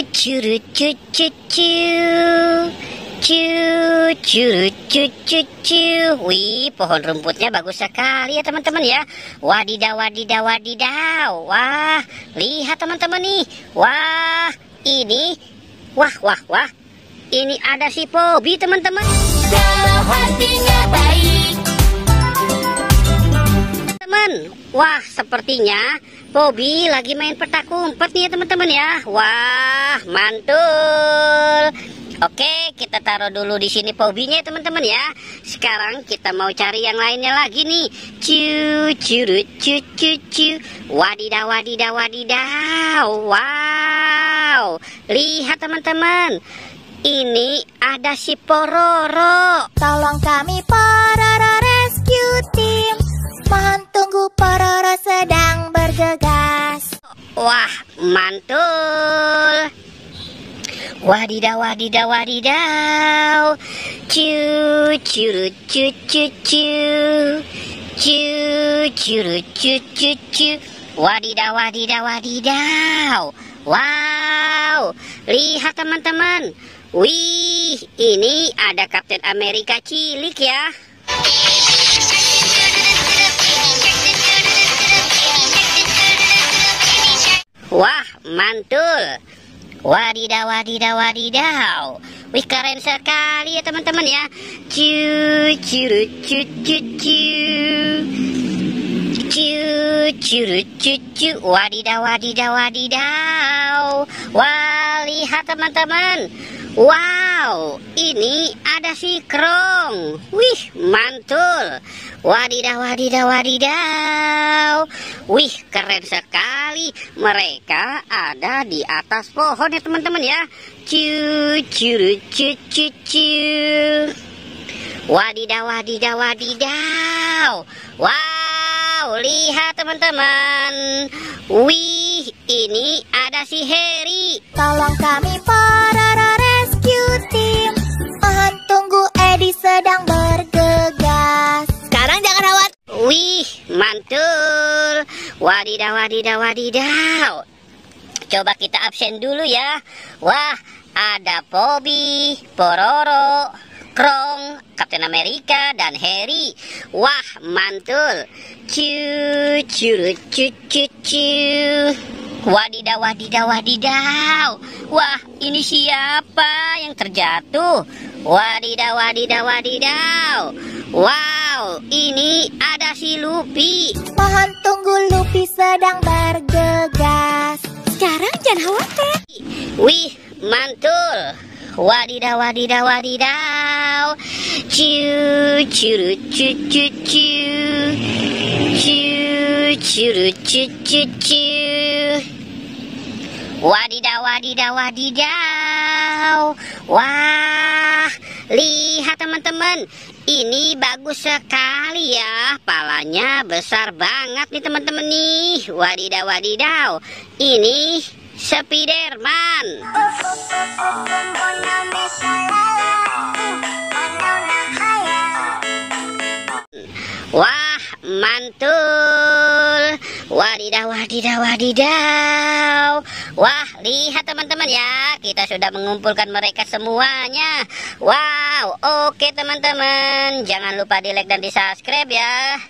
curu cu cu cu. Cu curu cu cu cu. Wih, pohon rumputnya bagus sekali ya teman-teman ya. Wadidaw, wadidaw, wadidaw. Wah, lihat teman-teman nih. Wah, ini. Wah, wah, wah. Ini ada si Pobi teman-teman. Kalau hatinya baik. Teman, wah sepertinya Pobi lagi main petak umpet nih ya teman-teman ya. Wah, mantul. Oke, kita taruh dulu di sini Pobinya ya teman-teman ya. Sekarang kita mau cari yang lainnya lagi nih. Cu curu cu cu cu. Wadidaw, wadidaw, wadidaw. Wow, lihat teman-teman. Ini ada si Pororo. Tolong kami Pororo Rescue Team. Mohon tunggu, Pororo sedang bergegas. Wah, mantul. Wadidaw, wadidaw, wadidaw. Cu curu cu cu cu. Cu curu cu cu cu. Wadidaw, wadidaw, wadidaw. Wow, lihat teman-teman. Wih, ini ada Kapten Amerika cilik ya. Wah, mantul. Wadidaw, wadidaw, wadidaw. Wih, keren sekali ya teman-teman ya. Cu curu cu cu cu. Cu curu cu cu. Wadidaw, wadidaw, wadidaw. Wah, lihat teman-teman. Wow, ini ada si Krong. Wih, mantul. Wadidaw, wadidaw, wadidaw. Wih, keren sekali. Mereka ada di atas pohon ya teman-teman ya. Cu curu cu cu cu. Wadidaw, wadidaw, wadidaw. Wow, lihat teman-teman. Wih, ini ada si Harry. Tolong kami Pororo Rescue Team. Mohon tunggu, Edi sedang bergegas. Sekarang jangan khawatir. Wih, mantul. Wadidaw, wadidaw, wadidaw. Coba kita absen dulu ya. Wah, ada Pobi, Pororo, Krong, Kapten Amerika, dan Harry. Wah, mantul. Cu curu cu cu cu. Wadidaw, wadidaw, wadidaw. Wah, ini siapa yang terjatuh? Wadidaw, wadidaw, wadidaw. Wow, ini ada si Luffy. Mohon tunggu, Luffy sedang bergegas. Sekarang jangan khawatir. Wih, mantul. Wadidaw, wadidaw, wadidaw. Cu curu cu cu cu. Cu curu cu cu cu. Wadidaw, wadidaw, wadidaw. Wah, lihat teman-teman. Ini bagus sekali ya. Palanya besar banget nih teman-teman nih. Wadidaw, wadidaw. Ini Spiderman. Wah, mantul. Wadidaw, wadidaw, wadidaw. Wah, lihat teman-teman ya. Kita sudah mengumpulkan mereka semuanya. Wow, oke teman-teman. Jangan lupa di like dan di subscribe ya.